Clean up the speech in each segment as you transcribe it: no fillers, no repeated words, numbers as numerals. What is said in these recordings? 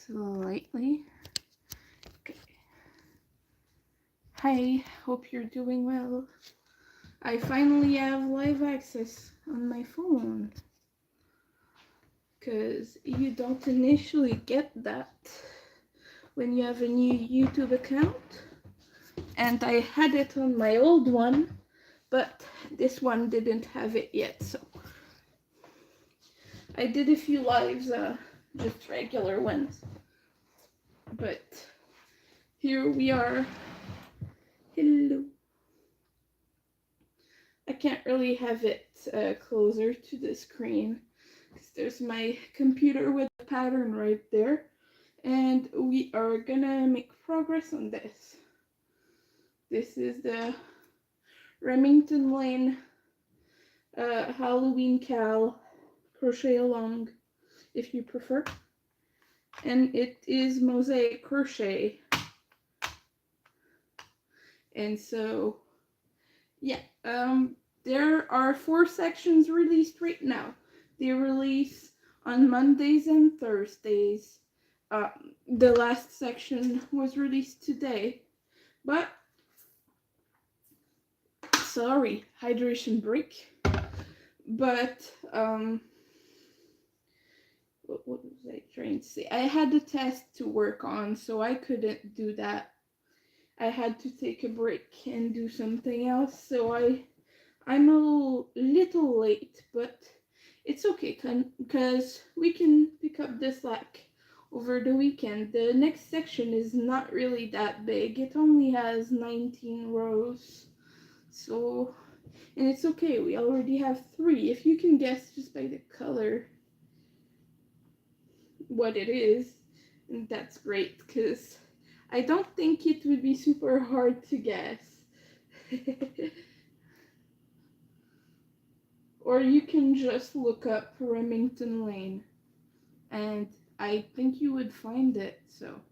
slightly. Okay. Hi, hope you're doing well. I finally have live access on my phone, because you don't initially get that when you have a new YouTube account. And I had it on my old one, but this one didn't have it yet, so I did a few lives, just regular ones. But here we are. Hello. I can't really have it closer to the screen because there's my computer with the pattern right there, and we are gonna make progress on this. This is the Remington Lane Halloween Cal crochet along, if you prefer, and it is mosaic crochet. And so yeah, there are 4 sections released right now. They release on Mondays and Thursdays. The last section was released today, but sorry, hydration break. But what was I trying to say? I had a test to work on, so I couldn't do that. I had to take a break and do something else, so I'm a little late, but it's okay, because we can pick up the slack over the weekend. The next section is not really that big. It only has 19 rows, so, and it's okay. We already have 3. If you can guess just by the color what it is, that's great, because I don't think it would be super hard to guess. Or you can just look up Remington Lane, and I think you would find it, so.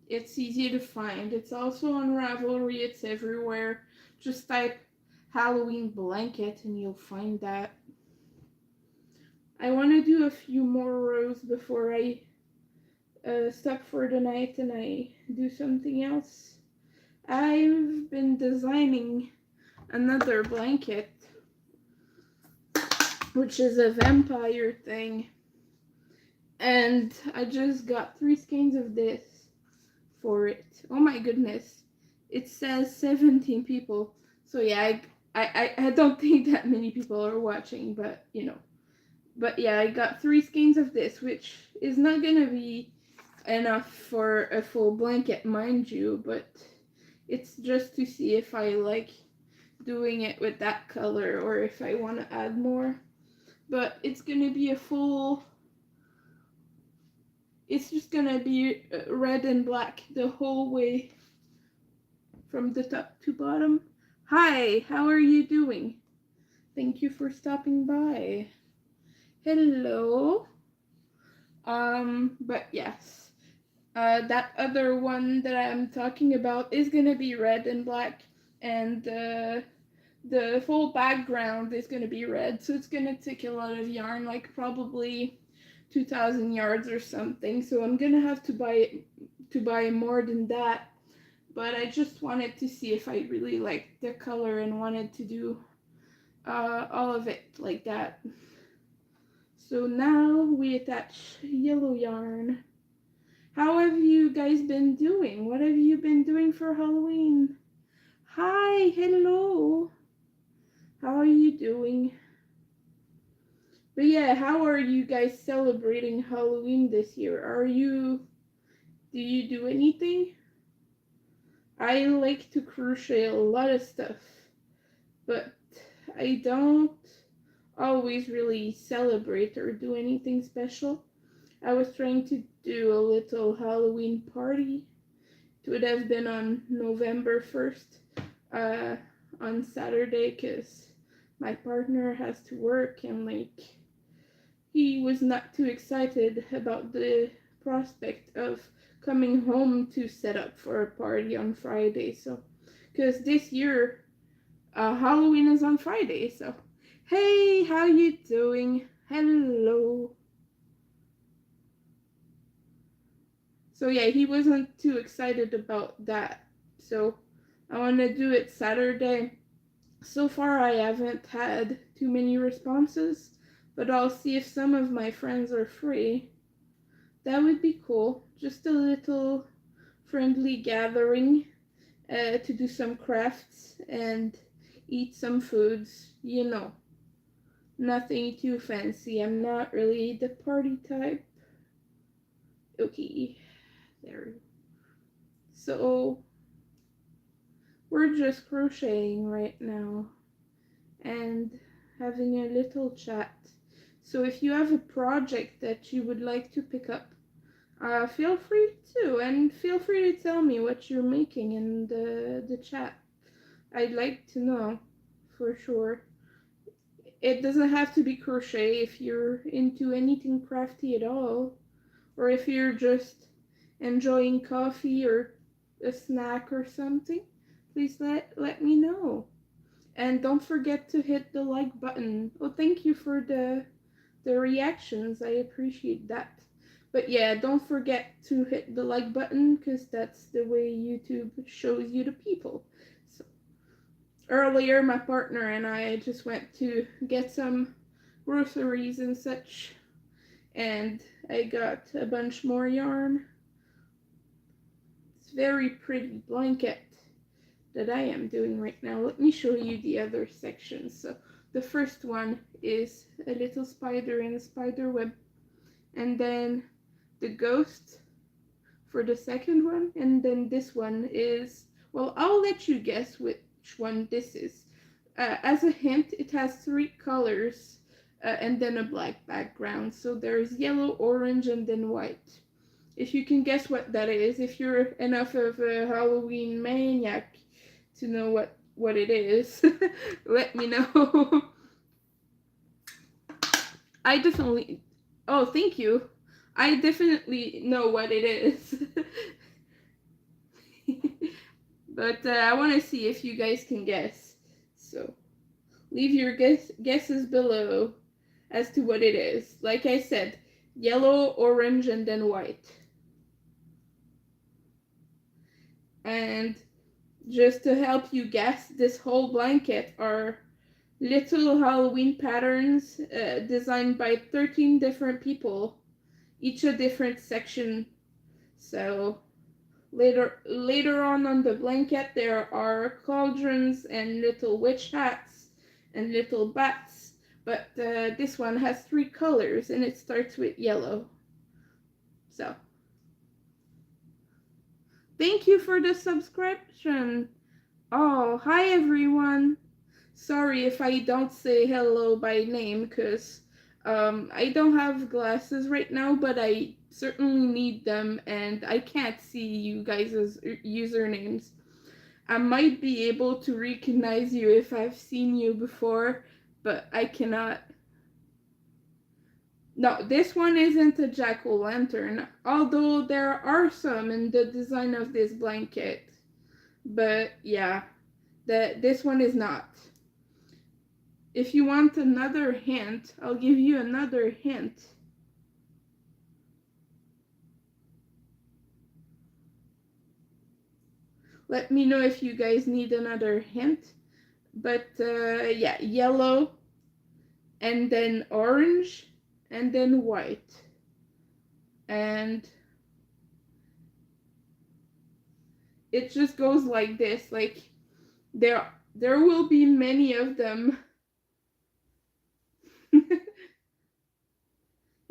It's easy to find. It's also on Ravelry, it's everywhere. Just type Halloween blanket and you'll find that. I want to do a few more rows before I stop for the night and I do something else. I've been designing another blanket, which is a vampire thing, and I just got 3 skeins of this for it. Oh my goodness, it says 17 people, so yeah, I don't think that many people are watching, but you know. But yeah, I got 3 skeins of this, which is not gonna be enough for a full blanket, mind you, but it's just to see if I like doing it with that color or if I want to add more. But it's gonna be a full, it's just gonna be red and black the whole way from the top to bottom. Hi, how are you doing? Thank you for stopping by. Hello. But yes, that other one that I'm talking about is gonna be red and black, and the full background is gonna be red, so it's gonna take a lot of yarn, like probably 2,000 yards or something. So I'm gonna have to buy more than that. But I just wanted to see if I really liked the color and wanted to do all of it like that. So now we attach yellow yarn. How have you guys been doing? What have you been doing for Halloween? Hi, hello. How are you doing? But yeah, how are you guys celebrating Halloween this year? Do you do anything? I like to crochet a lot of stuff, but I don't always really celebrate or do anything special. I was trying to do a little Halloween party. It would have been on November 1st, on Saturday, because my partner has to work, and like, he was not too excited about the prospect of coming home to set up for a party on Friday. So, because this year, Halloween is on Friday, so hey, how you doing? Hello. So yeah, he wasn't too excited about that. So I want to do it Saturday. So far I haven't had too many responses, but I'll see if some of my friends are free. That would be cool. Just a little friendly gathering to do some crafts and eat some foods, you know. Nothing too fancy. I'm not really the party type. Okay, there. So, we're just crocheting right now and having a little chat. So, if you have a project that you would like to pick up, feel free to, and feel free to tell me what you're making in the chat. I'd like to know for sure. It doesn't have to be crochet if you're into anything crafty at all, or if you're just enjoying coffee or a snack or something. Please let me know. And don't forget to hit the like button. Oh, thank you for the reactions. I appreciate that. But yeah, don't forget to hit the like button because that's the way YouTube shows you the people. So earlier, my partner and I just went to get some groceries and such, and I got a bunch more yarn. It's a very pretty blanket that I am doing right now. Let me show you the other sections. So the first one is a little spider in a spider web, and then the ghost for the second one, and then this one is, well, I'll let you guess which one this is. As a hint, it has 3 colors and then a black background. So there's yellow, orange, and then white. If you can guess what that is, if you're enough of a Halloween maniac to know what it is, let me know. I definitely, oh, thank you. I definitely know what it is. But I want to see if you guys can guess. So leave your guesses below as to what it is. Like I said, yellow, orange, and then white. And just to help you guess, this whole blanket are little Halloween patterns designed by 13 different people, each a different section. So later on the blanket there are cauldrons and little witch hats and little bats, but this one has 3 colors and it starts with yellow. So thank you for the subscription. Oh, hi everyone. Sorry if I don't say hello by name, because I don't have glasses right now, but I certainly need them, and I can't see you guys' usernames. I might be able to recognize you if I've seen you before, but I cannot. No, this one isn't a jack-o'-lantern, although there are some in the design of this blanket. But yeah, this one is not. If you want another hint, I'll give you another hint. Let me know if you guys need another hint. But yeah, yellow, and then orange, and then white. And it just goes like this. Like there will be many of them.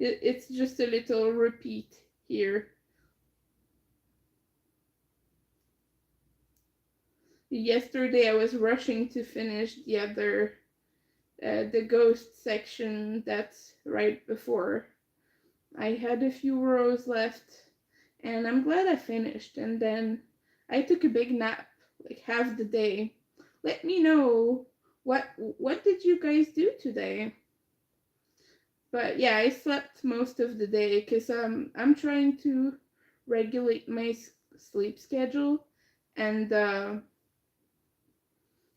It's just a little repeat here. Yesterday I was rushing to finish the other, the ghost section that's right before. I had a few rows left, and I'm glad I finished. And then I took a big nap, like half the day. Let me know what did you guys do today? But yeah, I slept most of the day because I'm trying to regulate my sleep schedule, and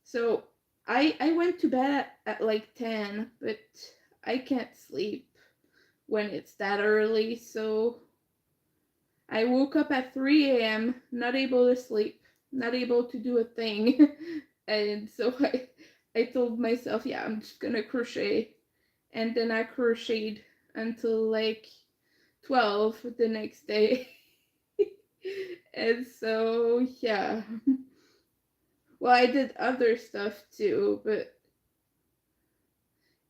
so I went to bed at like 10, but I can't sleep when it's that early, so I woke up at 3 a.m., not able to sleep, not able to do a thing. And so I told myself, yeah, I'm just gonna crochet. And then I crocheted until like 12 the next day. And so, yeah. Well, I did other stuff too, but.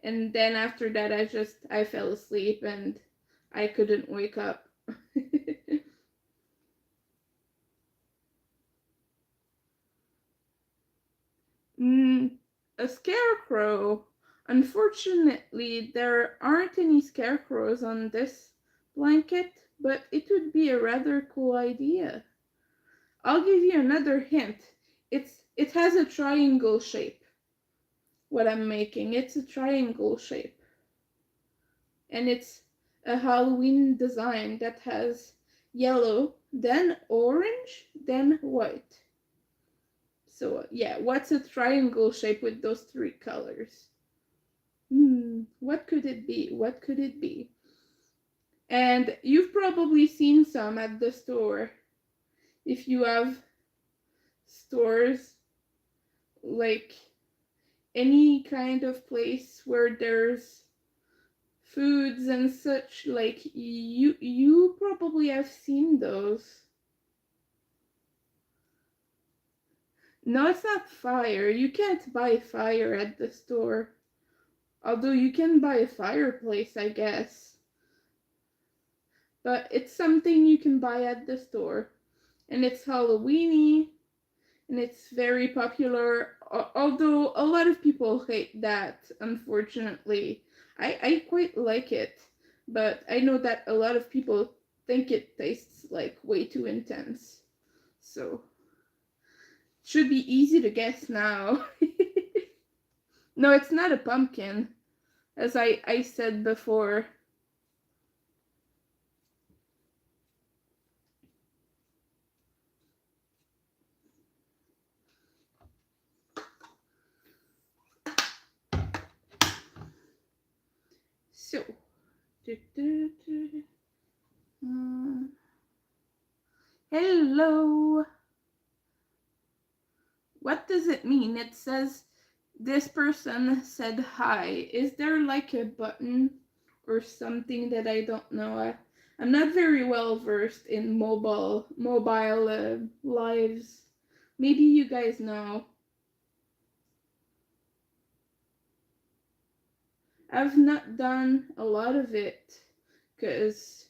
And then after that, I fell asleep and I couldn't wake up. A scarecrow. Unfortunately, there aren't any scarecrows on this blanket, but it would be a rather cool idea. I'll give you another hint. It has a triangle shape. What I'm making, it's a triangle shape. And it's a Halloween design that has yellow, then orange, then white. So yeah, what's a triangle shape with those three colors? What could it be? What could it be? And you've probably seen some at the store. If you have stores, like any kind of place where there's foods and such, like you probably have seen those. No, it's not fire. You can't buy fire at the store. Although you can buy a fireplace, I guess. But it's something you can buy at the store. And it's Halloweeny. And it's very popular. Although a lot of people hate that, unfortunately. I quite like it. But I know that a lot of people think it tastes like way too intense. So should be easy to guess now. No, it's not a pumpkin, as I said before. So, hello. What does it mean? It says this person said hi. Is there like a button or something that I don't know? I'm not very well versed in mobile lives. Maybe you guys know. I've not done a lot of it because,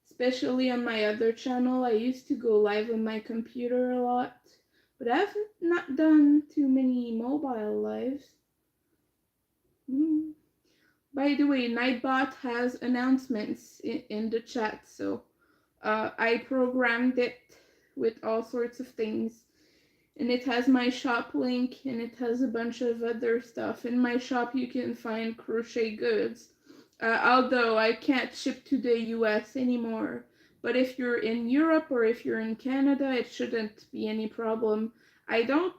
especially on my other channel, I used to go live on my computer a lot, but I've not done too many mobile lives. By the way, Nightbot has announcements in the chat, so I programmed it with all sorts of things. And it has my shop link, and it has a bunch of other stuff. In my shop, you can find crochet goods, although I can't ship to the US anymore. But if you're in Europe or if you're in Canada, it shouldn't be any problem. I don't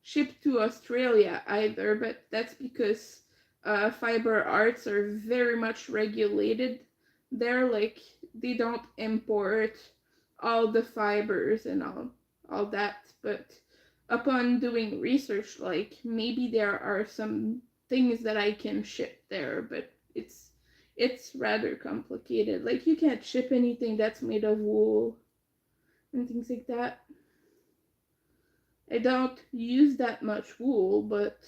ship to Australia either, but that's because fiber arts are very much regulated. They're like, they don't import all the fibers and all that, but upon doing research, like maybe there are some things that I can ship there, but it's rather complicated. Like you can't ship anything that's made of wool and things like that. I don't use that much wool, but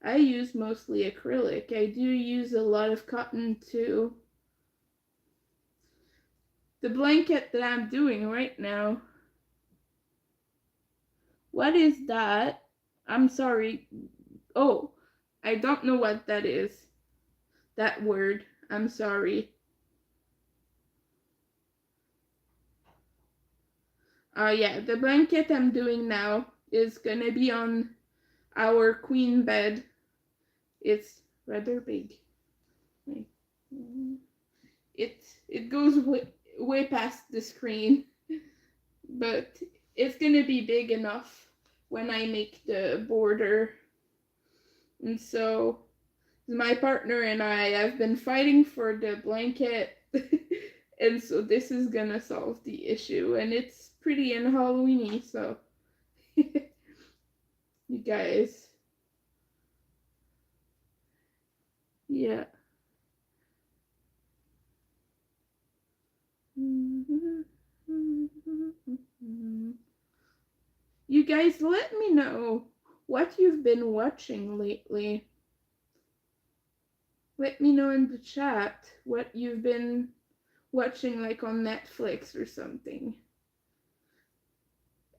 I use mostly acrylic. I do use a lot of cotton too. The blanket that I'm doing right now. What is that? I'm sorry. Oh, I don't know what that is. That word. I'm sorry. Yeah, the blanket I'm doing now is gonna be on our queen bed. It's rather big. It goes way past the screen, but it's gonna be big enough when I make the border. And so my partner and I have been fighting for the blanket. And so this is gonna solve the issue. And it's pretty and Halloweeny, so you guys. Yeah. You guys, let me know what you've been watching lately. Let me know in the chat what you've been watching, like on Netflix or something.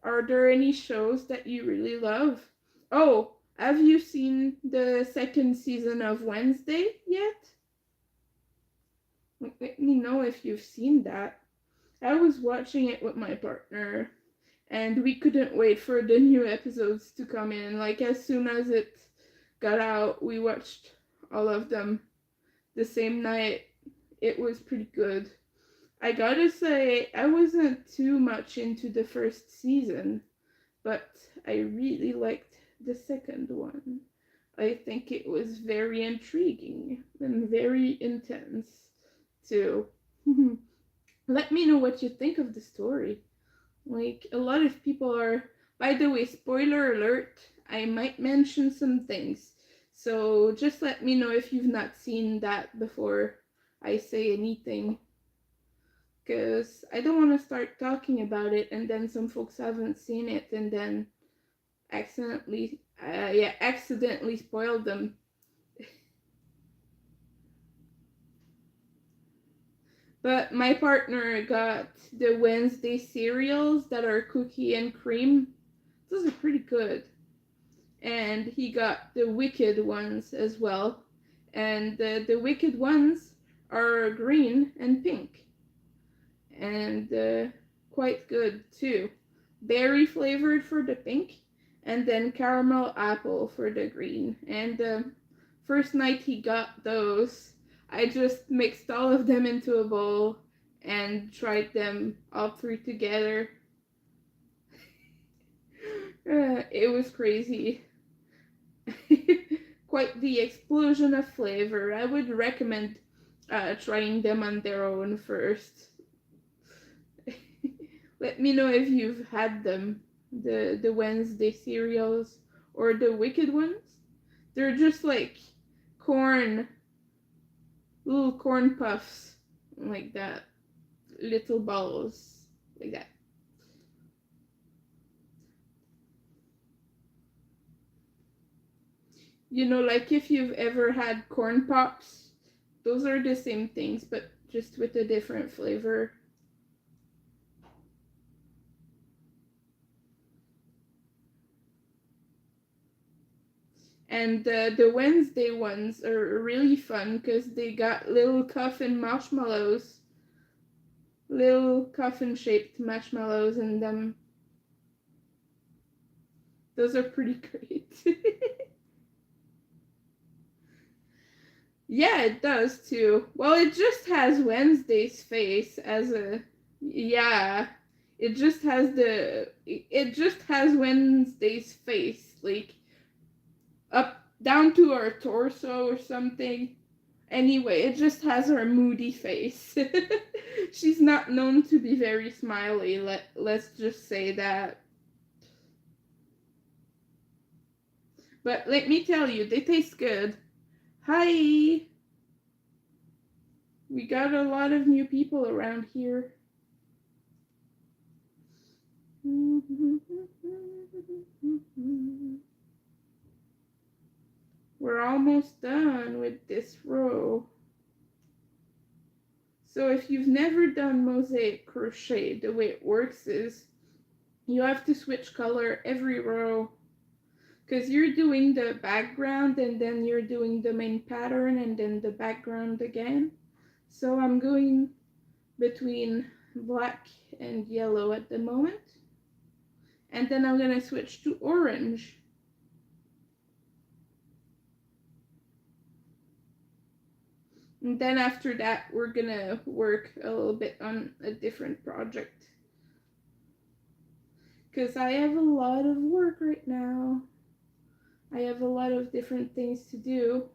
Are there any shows that you really love? Oh, have you seen the second season of Wednesday yet? Let me know if you've seen that. I was watching it with my partner, and we couldn't wait for the new episodes to come in. Like, as soon as it got out, we watched all of them the same night. It was pretty good. I gotta say, I wasn't too much into the first season, but I really liked the second one. I think it was very intriguing and very intense, too. Let me know what you think of the story. Like, a lot of people are. By the way, spoiler alert, I might mention some things. So just let me know if you've not seen that before I say anything. Because I don't want to start talking about it and then some folks haven't seen it and then accidentally spoil them. But my partner got the Wednesday cereals that are cookie and cream. Those are pretty good. And he got the Wicked ones as well. And the Wicked ones are green and pink. And quite good too. Berry flavored for the pink, and then caramel apple for the green. And first night he got those, I just mixed all of them into a bowl and tried them all three together. It was crazy. Quite the explosion of flavor. I would recommend trying them on their own first. Let me know if you've had them, the Wednesday cereals or the Wicked ones. They're just like corn, little corn puffs, like that, little balls, like that. You know, like if you've ever had corn pops, those are the same things, but just with a different flavor. And the Wednesday ones are really fun because they got little coffin marshmallows, little coffin-shaped marshmallows in them. Those are pretty great. Yeah, it does too. Well, it just has Wednesday's face as a, yeah. It just has Wednesday's face, like up down to her torso or something. Anyway, it just has her moody face. She's not known to be very smiley, let's just say that. But let me tell you, they taste good. Hi! We got a lot of new people around here. We're almost done with this row. So if you've never done mosaic crochet, the way it works is you have to switch color every row because you're doing the background and then you're doing the main pattern and then the background again. So I'm going between black and yellow at the moment, and then I'm gonna switch to orange. And then after that, we're gonna work a little bit on a different project. Because I have a lot of work right now. I have a lot of different things to do.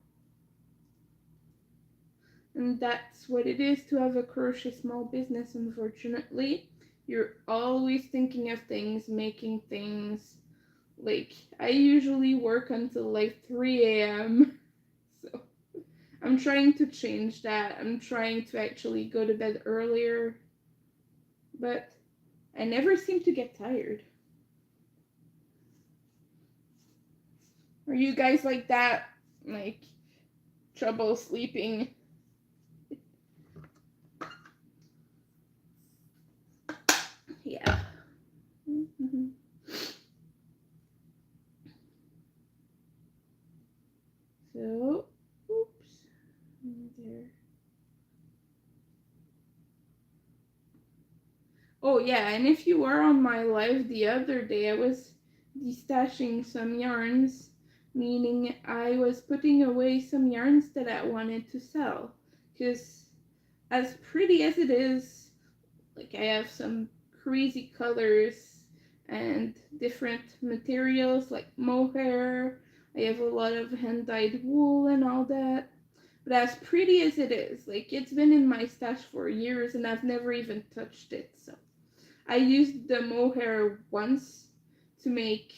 And that's what it is to have a crochet small business, unfortunately. You're always thinking of things, making things. Like, I usually work until like 3 a.m. So I'm trying to change that. I'm trying to actually go to bed earlier. But I never seem to get tired. Are you guys like that? Like, trouble sleeping? Yeah. Mm-hmm. So, oops, there. Oh yeah, and if you were on my live the other day, I was destashing some yarns, meaning I was putting away some yarns that I wanted to sell. Because as pretty as it is, like I have some crazy colors and different materials like mohair. I have a lot of hand-dyed wool and all that. But as pretty as it is, like it's been in my stash for years and I've never even touched it. So I used the mohair once to make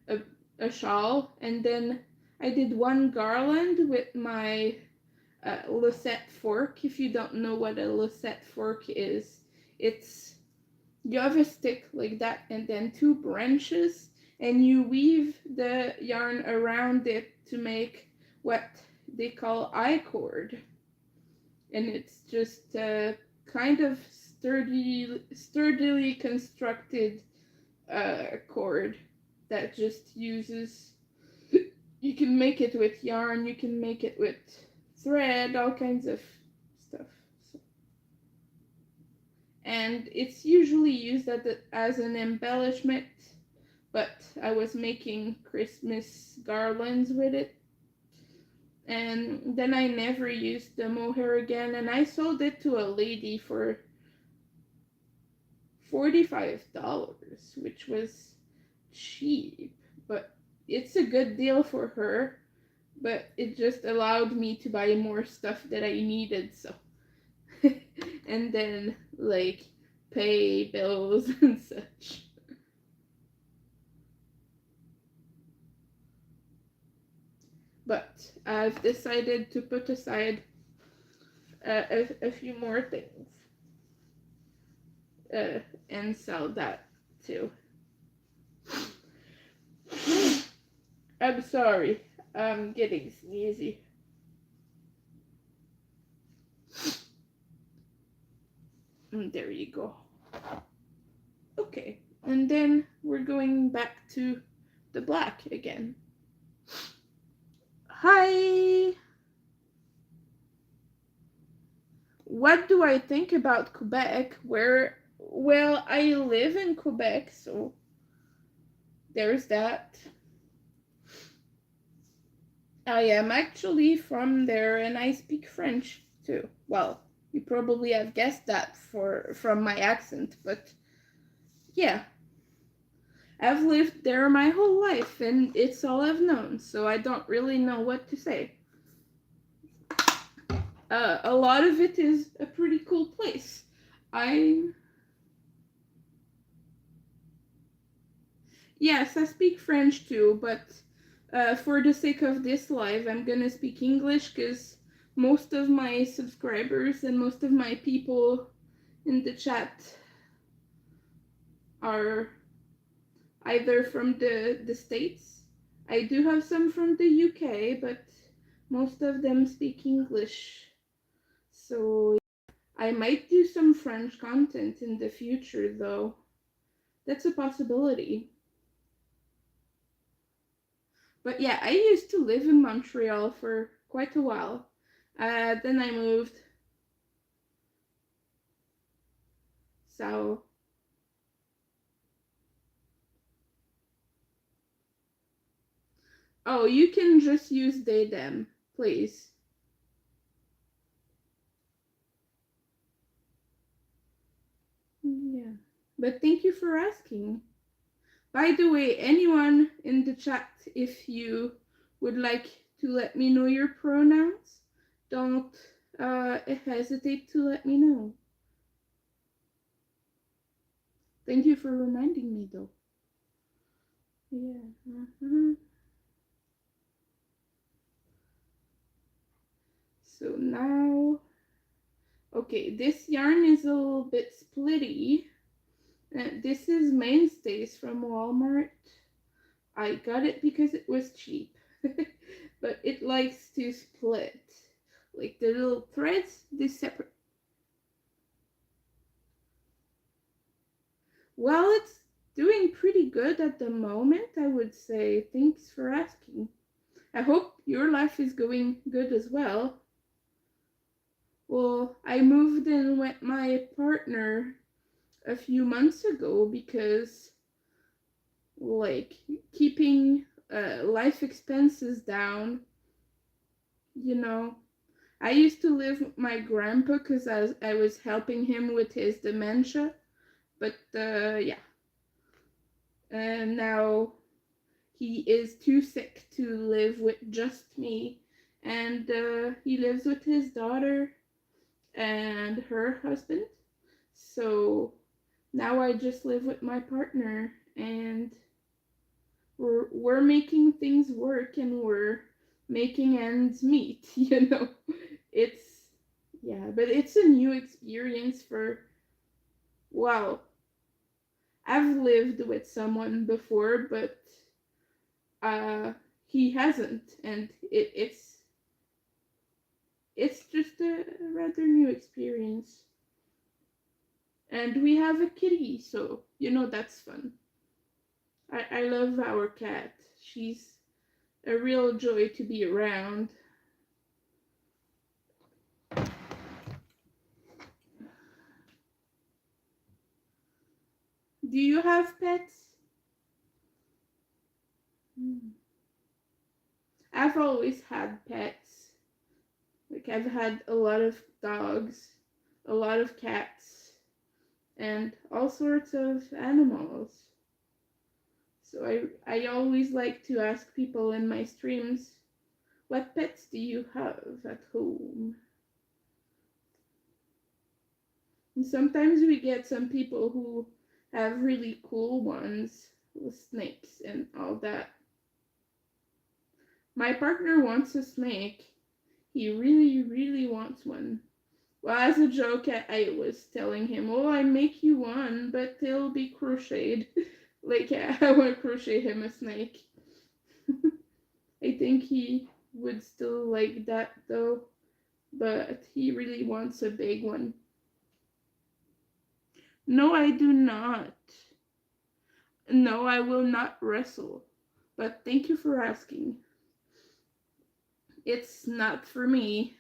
a, a shawl, and then I did one garland with my Lucette fork. If you don't know what a Lucette fork is, it's you have a stick like that and then two branches, and you weave the yarn around it to make what they call I-cord. And it's just a kind of sturdily constructed cord that just uses, you can make it with yarn, you can make it with thread, all kinds of stuff. So, and it's usually used as an embellishment, but I was making Christmas garlands with it, and then I never used the mohair again, and I sold it to a lady for $45, which was cheap, but it's a good deal for her. But it just allowed me to buy more stuff that I needed, so and then like pay bills and such. But I've decided to put aside a few more things and sell that too. I'm sorry, I'm getting sneezy. And there you go. Okay, and then we're going back to the black again. Hi! What do I think about Quebec? Well, I live in Quebec, so there's that. I am actually from there and I speak French too. Well, you probably have guessed that from my accent, but yeah. I've lived there my whole life and it's all I've known, so I don't really know what to say. A lot of it is a pretty cool place. Yes, I speak French too, but for the sake of this live, I'm gonna speak English because most of my subscribers and most of my people in the chat are either from the States. I do have some from the UK, but most of them speak English. So I might do some French content in the future, though. That's a possibility. But yeah, I used to live in Montreal for quite a while. Then I moved. So oh, you can just use they them, please. Yeah. But thank you for asking. By the way, anyone in the chat, if you would like to let me know your pronouns, don't hesitate to let me know. Thank you for reminding me, though. Yeah. So now, okay, this yarn is a little bit splitty. This is Mainstays from Walmart. I got it because it was cheap, but it likes to split. Like the little threads, they separate. Well, it's doing pretty good at the moment, I would say. Thanks for asking. I hope your life is going good as well. Well, I moved in with my partner a few months ago because, like, keeping life expenses down, you know. I used to live with my grandpa because I was helping him with his dementia, but yeah. And now he is too sick to live with just me, and he lives with his daughter and her husband. So now I just live with my partner, and we're making things work, and we're making ends meet. It's yeah, but it's a new experience for, well, I've lived with someone before, but uh he hasn't, and it's just a rather new experience. And we have a kitty, so that's fun. I love our cat. She's a real joy to be around. Do you have pets? I've always had pets. Like, I've had a lot of dogs, a lot of cats, and all sorts of animals. So I always like to ask people in my streams, what pets do you have at home? And sometimes we get some people who have really cool ones with snakes and all that. My partner wants a snake. He really, really wants one. Well, as a joke, I was telling him, oh, I make you one, but it'll be crocheted. Like, I want to crochet him a snake. I think he would still like that, though, but he really wants a big one. No, I do not. No, I will not wrestle, but thank you for asking. It's not for me.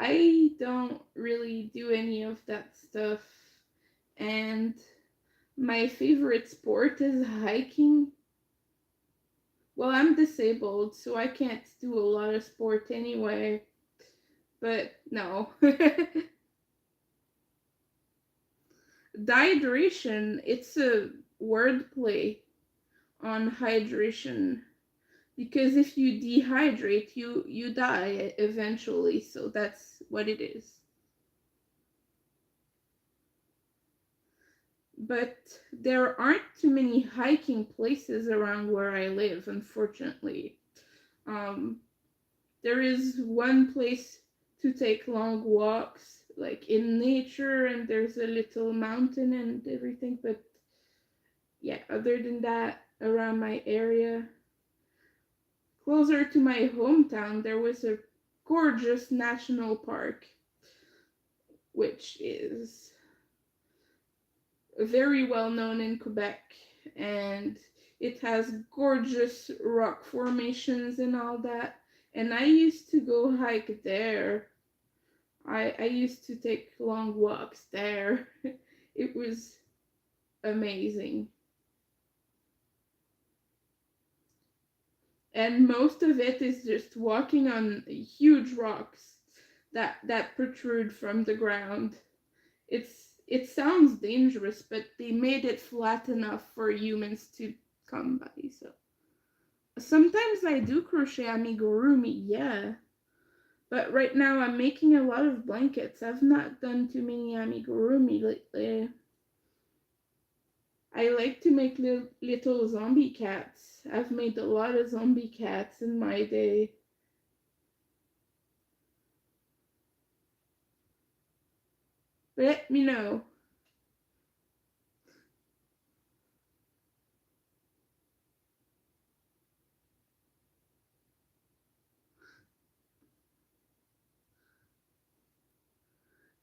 I don't really do any of that stuff, and my favorite sport is hiking. Well, I'm disabled, so I can't do a lot of sport anyway, but no. Dehydration, it's a wordplay on hydration, because if you dehydrate, you die eventually, so that's what it is. But there aren't too many hiking places around where I live, unfortunately. There is one place to take long walks, like in nature, and there's a little mountain and everything, but yeah, other than that, around my area, closer to my hometown, there was a gorgeous national park, which is very well known in Quebec, and it has gorgeous rock formations and all that. And I used to go hike there. I used to take long walks there. It was amazing. And most of it is just walking on huge rocks that protrude from the ground. It's It sounds dangerous, but they made it flat enough for humans to come by. So sometimes I do crochet amigurumi, yeah. But right now I'm making a lot of blankets. I've not done too many amigurumi lately. I like to make little zombie cats. I've made a lot of zombie cats in my day. Let me know.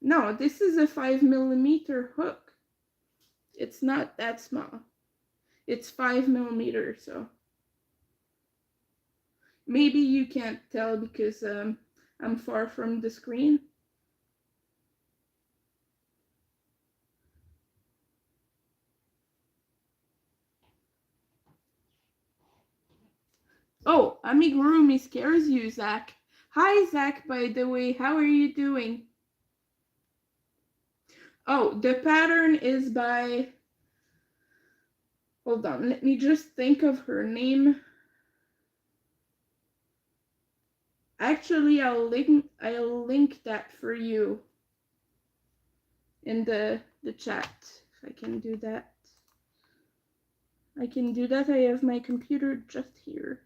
No, this is a 5mm hook. It's not that small. It's 5mm, so maybe you can't tell because I'm far from the screen. Oh, amigurumi scares you, Zach. Hi, Zach, by the way. How are you doing? Oh, the pattern is by... Hold on, let me just think of her name. Actually, I'll link that for you in the chat, if I can do that. I can do that. I have my computer just here.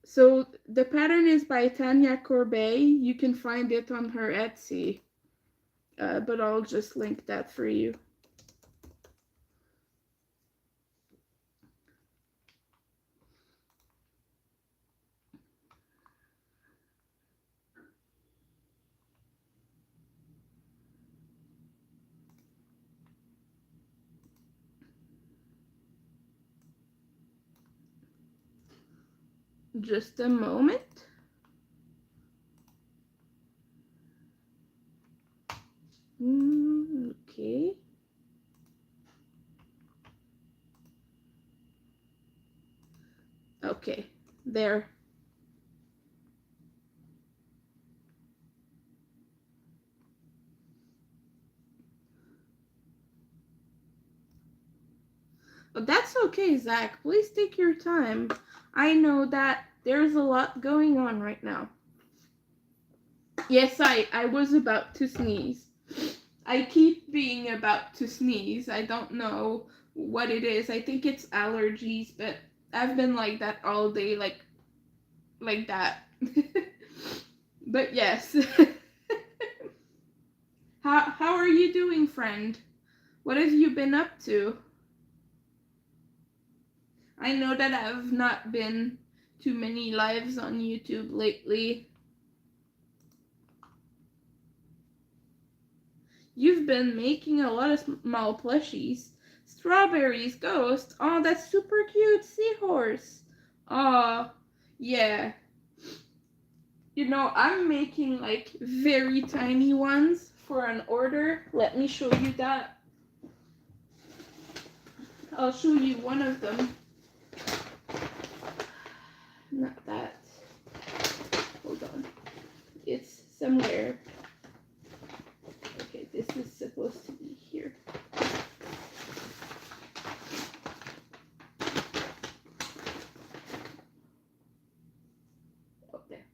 So the pattern is by Tanya Corbet. You can find it on her Etsy, but I'll just link that for you. Just a moment. Okay. Okay, there. But that's okay, Zach. Please take your time. I know that there's a lot going on right now. Yes, I was about to sneeze. I keep being about to sneeze. I don't know what it is. I think it's allergies, but I've been like that all day, like that. But yes. How are you doing, friend? What have you been up to? I know that I've not been too many lives on YouTube lately. You've been making a lot of small plushies. Strawberries, ghost. Oh, that's super cute. Seahorse. Oh, yeah. You know, I'm making like very tiny ones for an order. Let me show you that. I'll show you one of them. Not that. Hold on. It's somewhere. Okay, this is supposed to be here. Oh, there.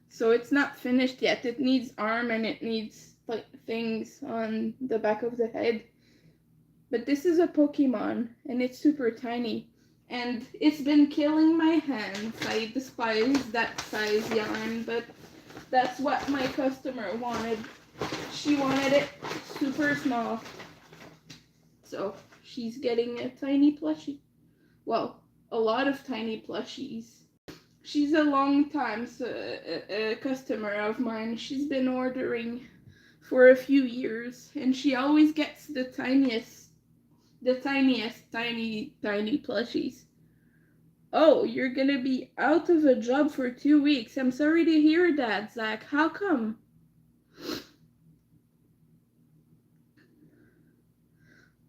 So it's not finished yet. It needs arm and it needs like things on the back of the head. But this is a Pokemon and it's super tiny. And it's been killing my hands. I despise that size yarn, but that's what my customer wanted. She wanted it super small. So she's getting a tiny plushie. Well, a lot of tiny plushies. She's a long time customer of mine. She's been ordering for a few years, and she always gets the tiniest tiny plushies. Oh, you're gonna be out of a job for 2 weeks. I'm sorry to hear that, Zach. How come?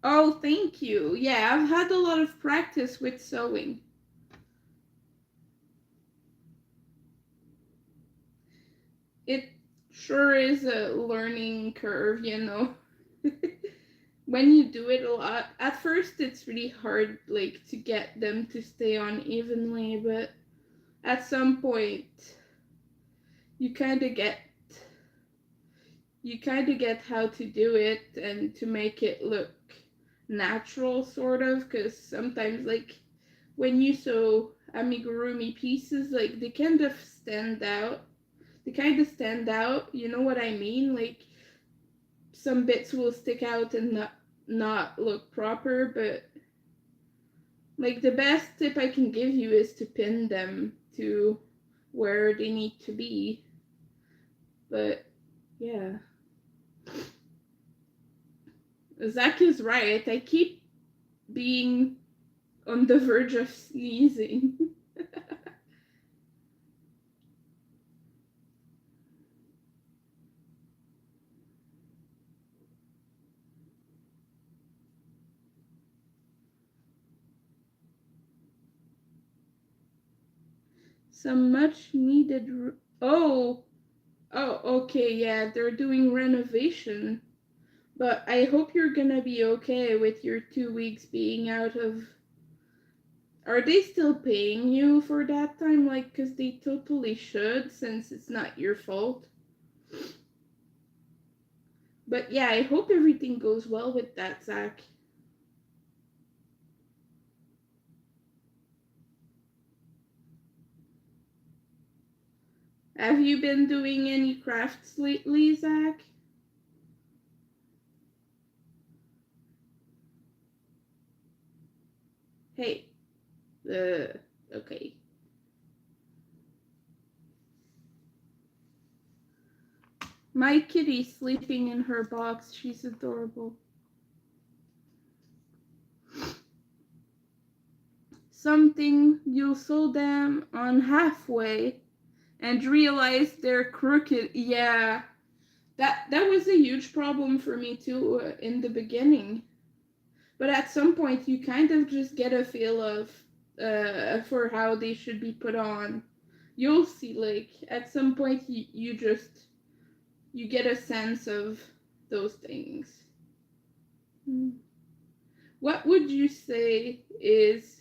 Oh, thank you. Yeah, I've had a lot of practice with sewing. It sure is a learning curve, you know. When you do it a lot, at first it's really hard, like, to get them to stay on evenly, but at some point you kind of get how to do it and to make it look natural, sort of, because sometimes, like, when you sew amigurumi pieces, like, they kind of stand out. You know what I mean? Like, some bits will stick out and not look proper, but, like, the best tip I can give you is to pin them to where they need to be. But yeah, Zach is right. I keep being on the verge of sneezing. Some much needed. Oh, okay, yeah, they're doing renovation. But I hope you're gonna be okay with your 2 weeks being out of. Are they still paying you for that time? Like, because they totally should, since it's not your fault. But yeah, I hope everything goes well with that, Zach. Have you been doing any crafts lately, Zach? Hey, okay. My kitty's sleeping in her box. She's adorable. Something you'll sew them on halfway and realize they're crooked. Yeah, that was a huge problem for me too in the beginning. But at some point, you kind of just get a feel of for how they should be put on. You'll see, like, at some point, you get a sense of those things. What would you say is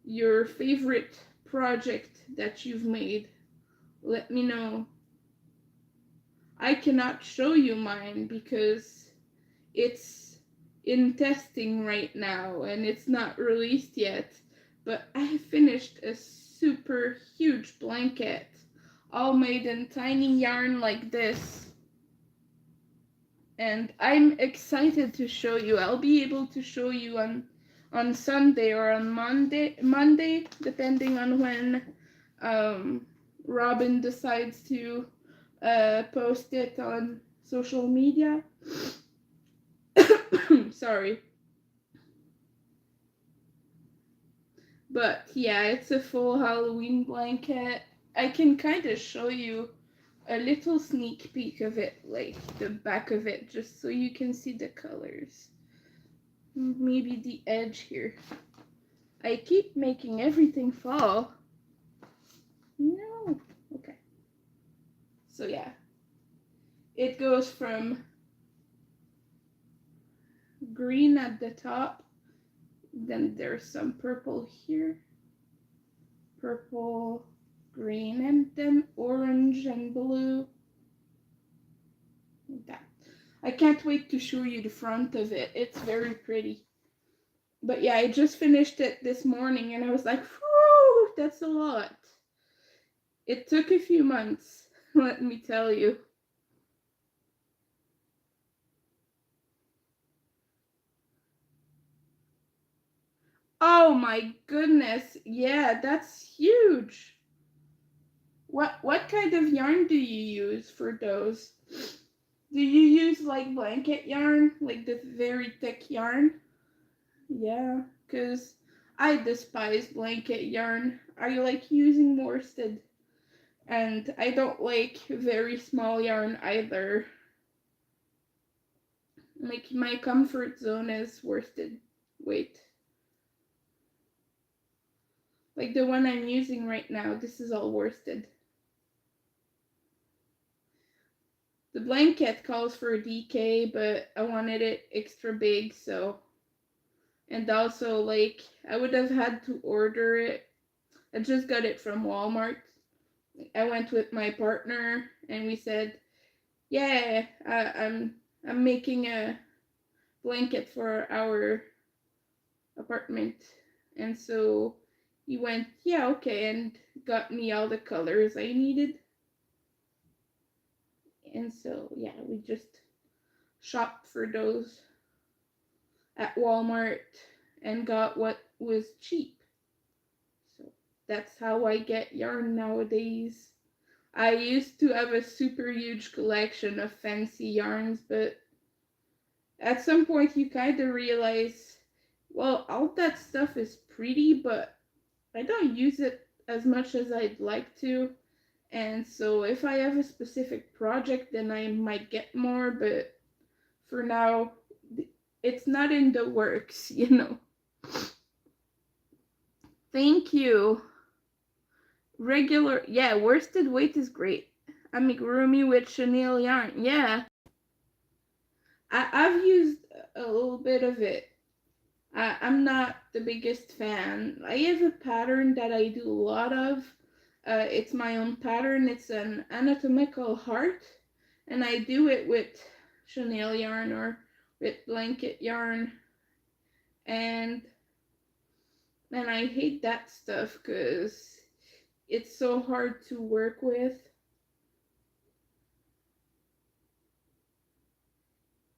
your favorite project that you've made? Let me know. I cannot show you mine because it's in testing right now and it's not released yet. But I finished a super huge blanket, all made in tiny yarn like this. And I'm excited to show you. I'll be able to show you on Sunday or on Monday, depending on when Robin decides to post it on social media. Sorry. But yeah, it's a full Halloween blanket. I can kind of show you a little sneak peek of it, like the back of it, just so you can see the colors. Maybe the edge here. I keep making everything fall. No. Okay. So yeah. It goes from green at the top, then there's some purple here, purple, green, and then orange and blue. Like that. I can't wait to show you the front of it. It's very pretty. But yeah, I just finished it this morning and I was like, whew, that's a lot. It took a few months, let me tell you. Oh my goodness. Yeah, that's huge. What kind of yarn do you use for those? Do you use like blanket yarn, like the very thick yarn? Yeah, cuz I despise blanket yarn. I like using worsted. And I don't like very small yarn either. Like my comfort zone is worsted. Wait. Like the one I'm using right now, this is all worsted. the blanket calls for DK, but I wanted it extra big, so. And also, like, I would have had to order it. I just got it from Walmart. I went with my partner, and we said, "Yeah, I'm making a blanket for our apartment." And so he went, "Yeah, okay," and got me all the colors I needed. And so, yeah, we just shopped for those at Walmart and got what was cheap. So that's how I get yarn nowadays. I used to have a super huge collection of fancy yarns, but at some point you kind of realize, well, all that stuff is pretty, but I don't use it as much as I'd like to. And so if I have a specific project, then I might get more, but for now, it's not in the works, you know. Thank you. Regular, yeah, worsted weight is great. Amigurumi with chenille yarn, yeah. I've used a little bit of it. I'm not the biggest fan. I have a pattern that I do a lot of. It's my own pattern. It's an anatomical heart, and I do it with chenille yarn or with blanket yarn, and I hate that stuff because it's so hard to work with.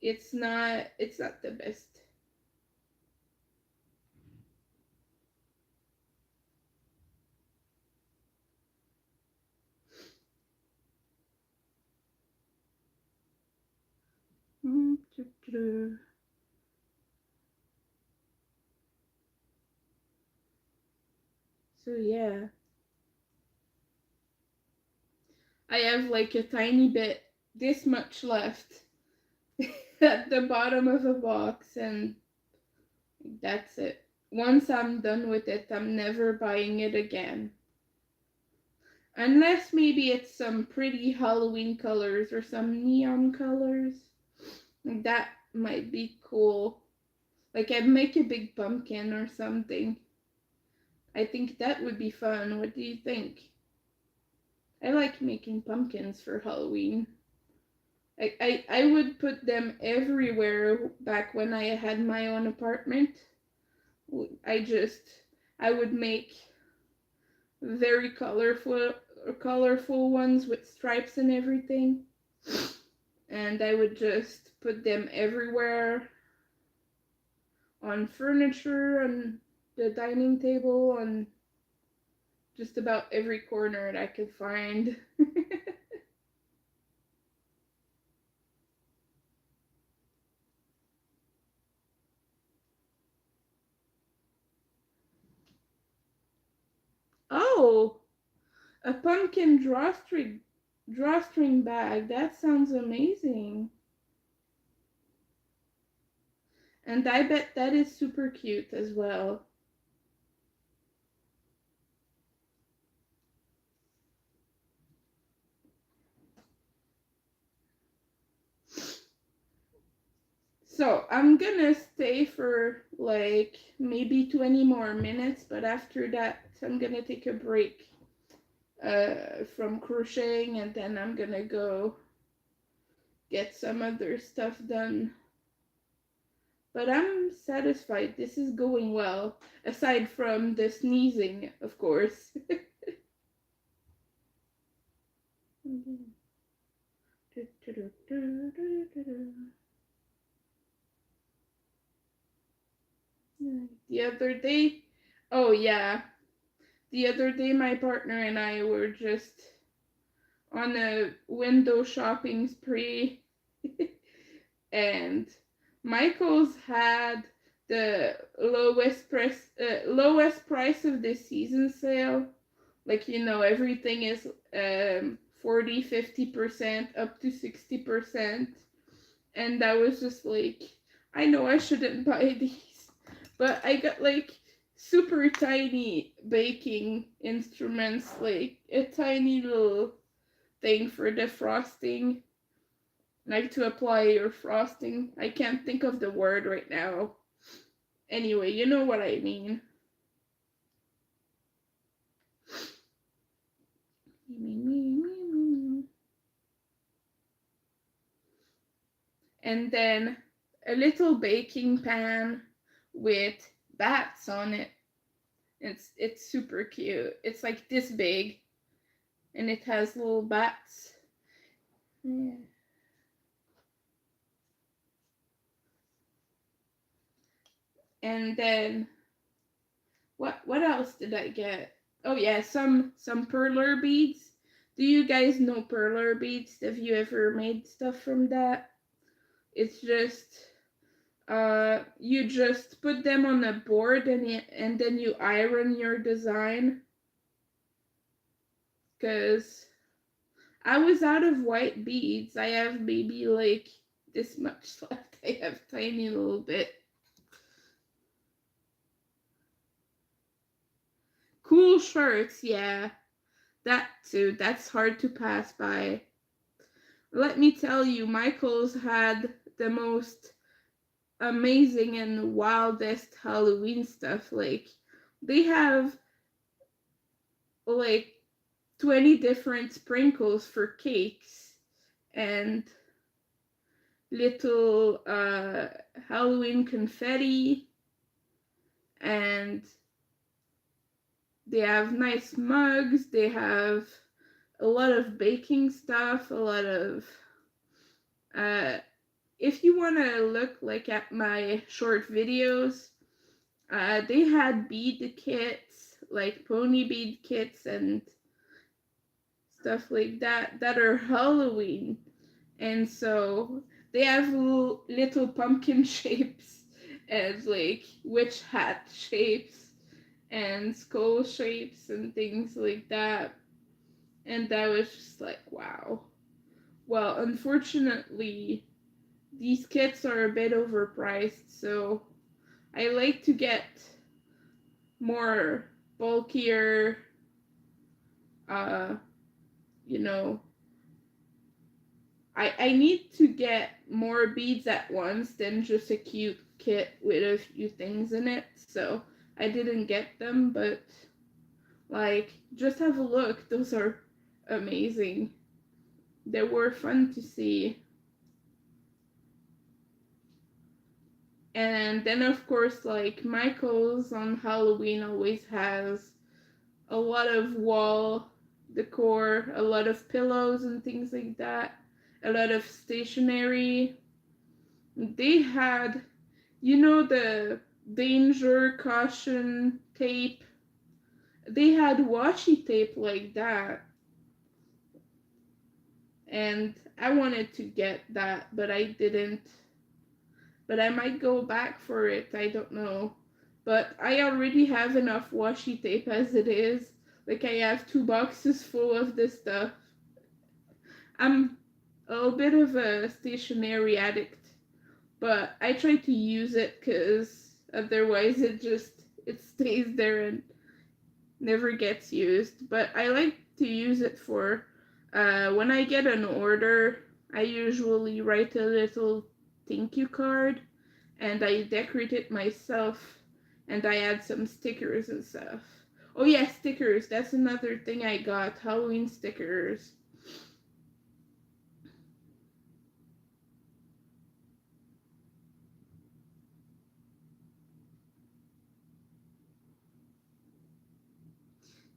It's not the best. So yeah, I have like a tiny bit, this much left at the bottom of a box, and that's it. Once I'm done with it, I'm never buying it again. Unless maybe it's some pretty Halloween colors or some neon colors. Like that might be cool. Like I'd make a big pumpkin or something. I think that would be fun. What do you think? I like making pumpkins for Halloween. I would put them everywhere back when I had my own apartment. I would make very colorful ones with stripes and everything. And I would just put them everywhere, on furniture, on the dining table, on just about every corner that I could find. Oh, a pumpkin drawstring bag. That sounds amazing. And I bet that is super cute as well. So I'm gonna stay for like maybe 20 more minutes, but after that I'm gonna take a break from crocheting, and then I'm gonna go get some other stuff done. But I'm satisfied. This is going well, aside from the sneezing, of course. The other day, oh yeah, the other day my partner and I were just on a window shopping spree, and Michael's had the lowest price of the season sale. Like, you know, everything is 40-50% up to 60%. And I was just like, I know I shouldn't buy these, but I got like super tiny baking instruments, like a tiny little thing for the frosting. like to apply your frosting. I can't think of the word right now. Anyway, you know what I mean. And then a little baking pan with bats on it. It's super cute. It's like this big, and it has little bats. Yeah. And then what else did I get? Oh yeah, some perler beads. Do you guys know perler beads? Have you ever made stuff from that? It's just you just put them on a board and then you iron your design. Cause I was out of white beads. I have maybe like this much left. I have tiny little bit. Cool shirts, yeah. That too. That's hard to pass by. Let me tell you, Michael's had the most amazing and wildest Halloween stuff. Like, they have like 20 different sprinkles for cakes and little Halloween confetti, and they have nice mugs. They have a lot of baking stuff, a lot of if you want to look like at my short videos, they had bead kits, like pony bead kits and stuff like that are Halloween. And so they have little pumpkin shapes and like witch hat shapes and skull shapes and things like that. And that was just like, wow. Well, unfortunately, these kits are a bit overpriced, so I like to get more bulkier, uh, you know, I need to get more beads at once than just a cute kit with a few things in it, so I didn't get them, but like, just have a look. Those are amazing. They were fun to see. And then, of course, like, Michael's on Halloween always has a lot of wall decor, a lot of pillows and things like that, a lot of stationery. They had, you know, the danger caution tape. They had washi tape like that. And I wanted to get that, but I didn't. But I might go back for it, I don't know. But I already have enough washi tape as it is. Like, I have 2 boxes full of this stuff. I'm a little bit of a stationery addict, but I try to use it because otherwise it stays there and never gets used. But I like to use it for when I get an order, I usually write a little thank you card and I decorate it myself and I add some stickers and stuff. Oh yeah, stickers. That's another thing I got. Halloween stickers.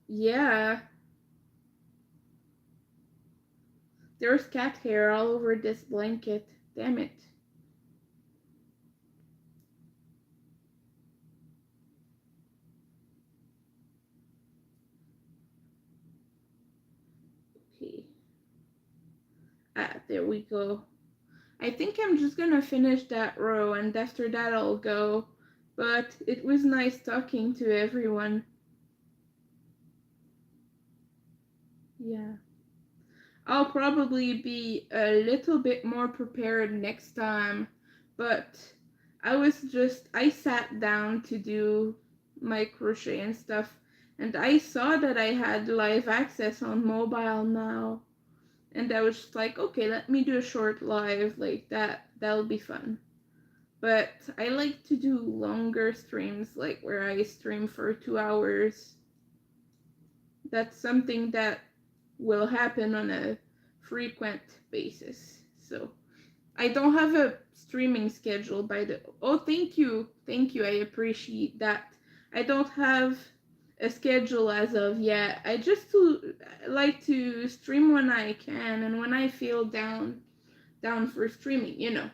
Yeah. There's cat hair all over this blanket. Damn it. Okay. Ah, there we go. I think I'm just gonna finish that row and after that I'll go. But it was nice talking to everyone. Yeah. I'll probably be a little bit more prepared next time, but I sat down to do my crochet and stuff, and I saw that I had live access on mobile now, And I was just like, okay, let me do a short live like that. That'll be fun. But I like to do longer streams, like where I stream for 2 hours. That's something that will happen on a frequent basis. So I don't have a streaming schedule by the. Oh, thank you. I appreciate that. I don't have a schedule as of yet. I just like to stream when I can and when I feel down for streaming,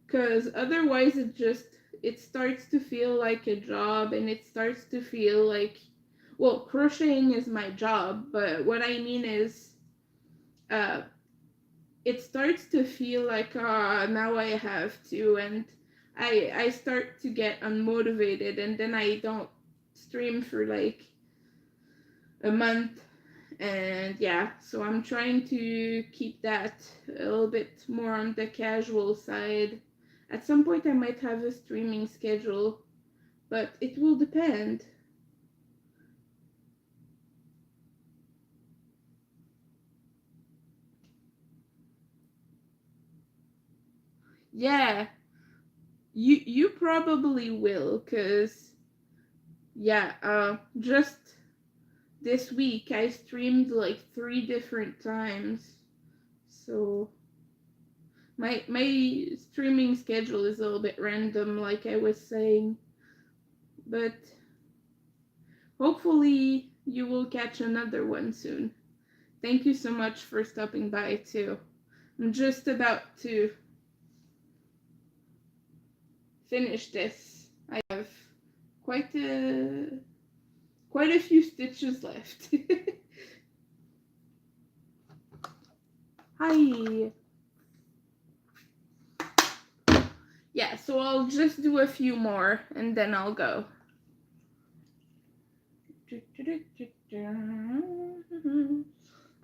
Because otherwise it starts to feel like a job, and it starts to feel like, well, crocheting is my job, but what I mean is uh it starts to feel like, now I have to, and I start to get unmotivated, and then I don't stream for like a month. And yeah, so I'm trying to keep that a little bit more on the casual side. At some point I might have a streaming schedule, but it will depend. Yeah, you probably will, cause yeah, just this week I streamed like 3 different times. So my streaming schedule is a little bit random, like I was saying, but hopefully you will catch another one soon. Thank you so much for stopping by too. I'm just about to finish this. I have quite a few stitches left. Hi. Yeah, so I'll just do a few more and then I'll go.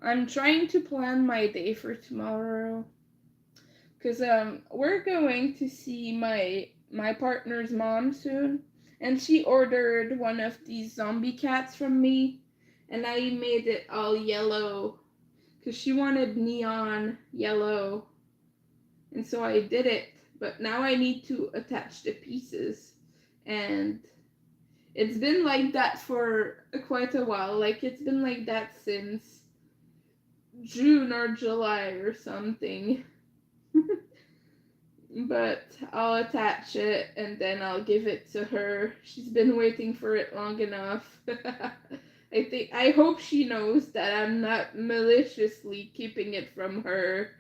I'm trying to plan my day for tomorrow, because we're going to see my partner's mom soon, and she ordered one of these zombie cats from me, and I made it all yellow because she wanted neon yellow, and so I did it. But now I need to attach the pieces, and it's been like that for quite a while. Like, it's been like that since June or July or something. But I'll attach it and then I'll give it to her. She's been waiting for it long enough. I hope she knows that I'm not maliciously keeping it from her.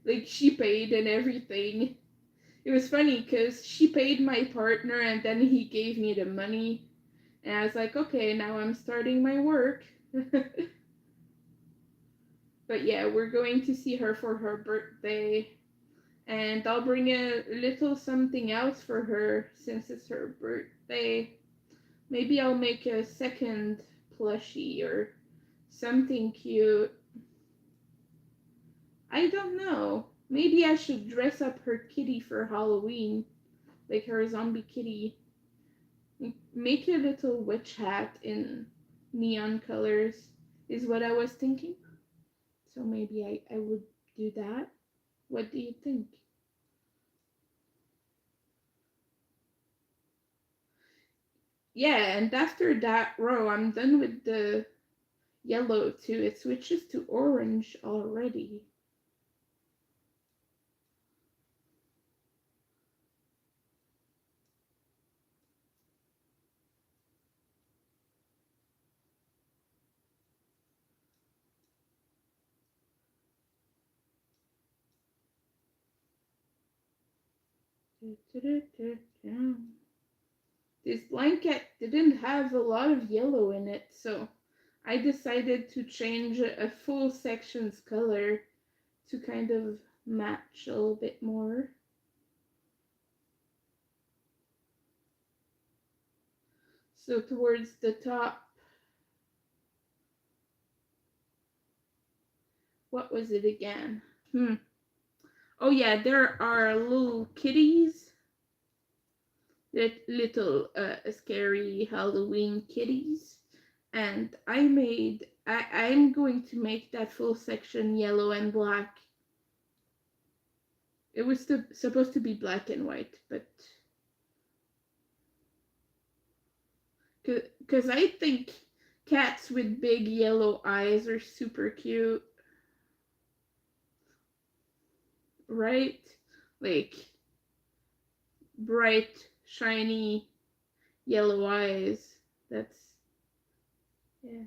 Like, she paid and everything. It was funny because she paid my partner and then he gave me the money. And I was like, okay, now I'm starting my work. But yeah, we're going to see her for her birthday. And I'll bring a little something else for her since it's her birthday. Maybe I'll make a second plushie or something cute. I don't know. Maybe I should dress up her kitty for Halloween, like her zombie kitty. Make a little witch hat in neon colors is what I was thinking. So maybe I would do that. What do you think? Yeah, and after that row, I'm done with the yellow too. It switches to orange already. This blanket didn't have a lot of yellow in it, so I decided to change a full section's color to kind of match a little bit more. So towards the top, what was it again? Oh yeah, there are little kitties. Little scary Halloween kitties. And I made I'm going to make that full section yellow and black. It was supposed to be black and white, but because I think cats with big yellow eyes are super cute, right? Like bright, shiny yellow eyes. That's, yeah.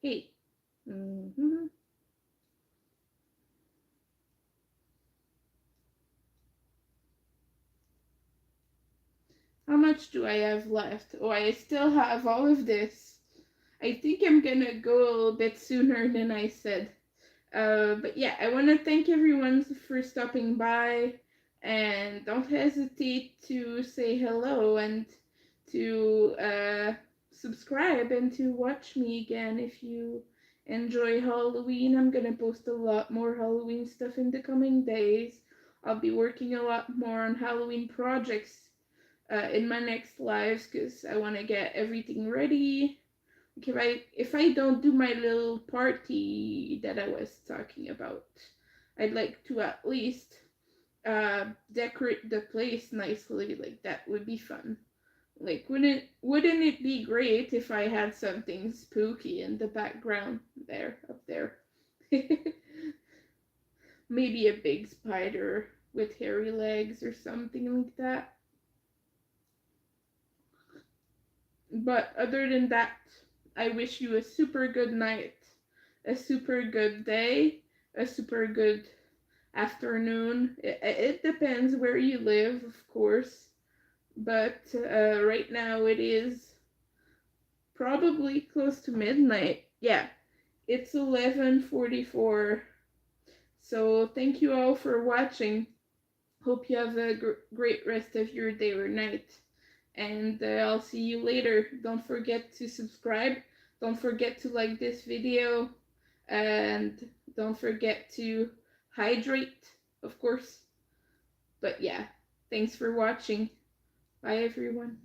Hey. Mm-hmm. How much do I have left? Oh, I still have all of this. I think I'm gonna go a little bit sooner than I said. But yeah, I want to thank everyone for stopping by, and don't hesitate to say hello and to subscribe and to watch me again if you enjoy Halloween. I'm gonna post a lot more Halloween stuff in the coming days. I'll be working a lot more on Halloween projects in my next lives because I want to get everything ready. If I don't do my little party that I was talking about, I'd like to at least decorate the place nicely. Like that would be fun. Like wouldn't it be great if I had something spooky in the background there up there? Maybe a big spider with hairy legs or something like that. But other than that, I wish you a super good night, a super good day, a super good afternoon. It depends where you live, of course. But right now it is probably close to midnight. Yeah, it's 11:44. So thank you all for watching. Hope you have a great rest of your day or night. And I'll see you later. Don't forget to subscribe. Don't forget to like this video. And don't forget to hydrate, of course. But yeah, thanks for watching. Bye, everyone.